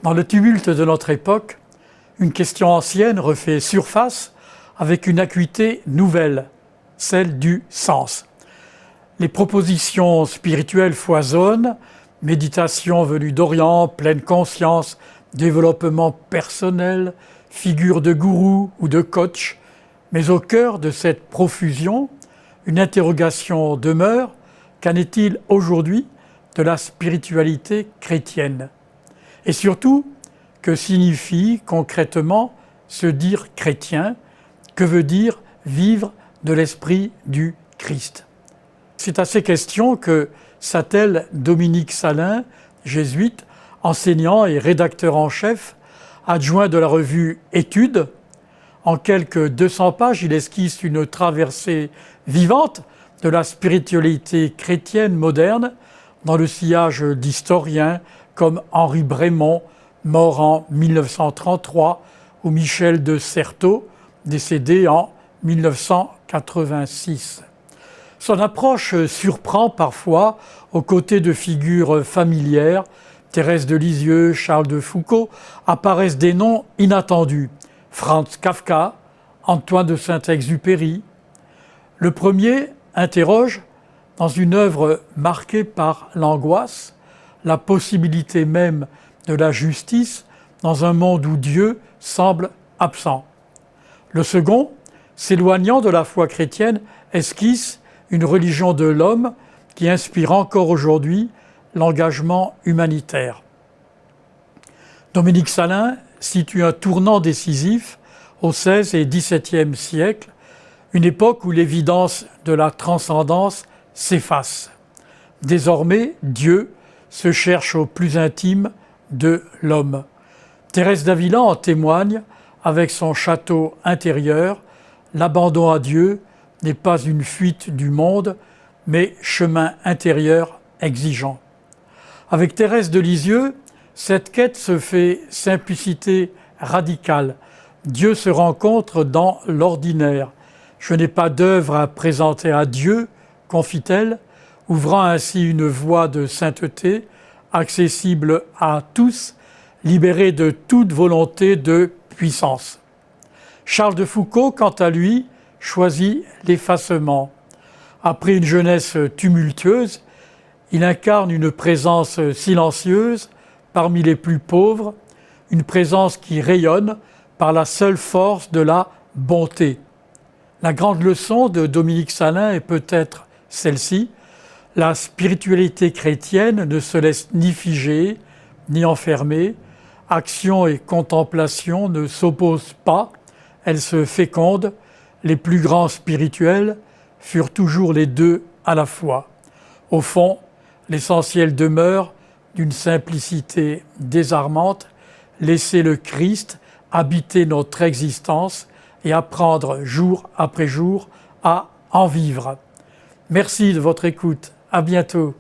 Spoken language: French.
Dans le tumulte de notre époque, une question ancienne refait surface avec une acuité nouvelle, celle du sens. Les propositions spirituelles foisonnent, méditation venue d'Orient, pleine conscience, développement personnel, figure de gourou ou de coach, mais au cœur de cette profusion, une interrogation demeure: qu'en est-il aujourd'hui de la spiritualité chrétienne? Et surtout, que signifie concrètement se dire chrétien? Que veut dire vivre de l'esprit du Christ? C'est à ces questions que s'attelle Dominique Salin, jésuite, enseignant et rédacteur en chef, adjoint de la revue Études. En quelques 200 pages, il esquisse une traversée vivante de la spiritualité chrétienne moderne dans le sillage d'historiens comme Henri Brémond, mort en 1933, ou Michel de Certeau, décédé en 1986. Son approche surprend parfois aux côtés de figures familières. Thérèse de Lisieux, Charles de Foucauld, apparaissent des noms inattendus. Franz Kafka, Antoine de Saint-Exupéry. Le premier interroge, dans une œuvre marquée par l'angoisse, la possibilité même de la justice dans un monde où Dieu semble absent. Le second, s'éloignant de la foi chrétienne, esquisse une religion de l'homme qui inspire encore aujourd'hui l'engagement humanitaire. Dominique Salin situe un tournant décisif au XVIe et XVIIe siècle, une époque où l'évidence de la transcendance s'efface. Désormais, Dieu se cherche au plus intime de l'homme. Thérèse d'Avila en témoigne avec son château intérieur: l'abandon à Dieu n'est pas une fuite du monde, mais chemin intérieur exigeant. Avec Thérèse de Lisieux, cette quête se fait simplicité radicale. Dieu se rencontre dans l'ordinaire. Je n'ai pas d'œuvre à présenter à Dieu, confie-t-elle, ouvrant ainsi une voie de sainteté accessible à tous, libérée de toute volonté de puissance. Charles de Foucauld, quant à lui, choisit l'effacement. Après une jeunesse tumultueuse, il incarne une présence silencieuse parmi les plus pauvres, une présence qui rayonne par la seule force de la bonté. La grande leçon de Dominique Salin est peut-être celle-ci: la spiritualité chrétienne ne se laisse ni figer, ni enfermer. Action et contemplation ne s'opposent pas, elles se fécondent. Les plus grands spirituels furent toujours les deux à la fois. Au fond, l'essentiel demeure d'une simplicité désarmante: laisser le Christ habiter notre existence et apprendre jour après jour à en vivre. Merci de votre écoute. À bientôt.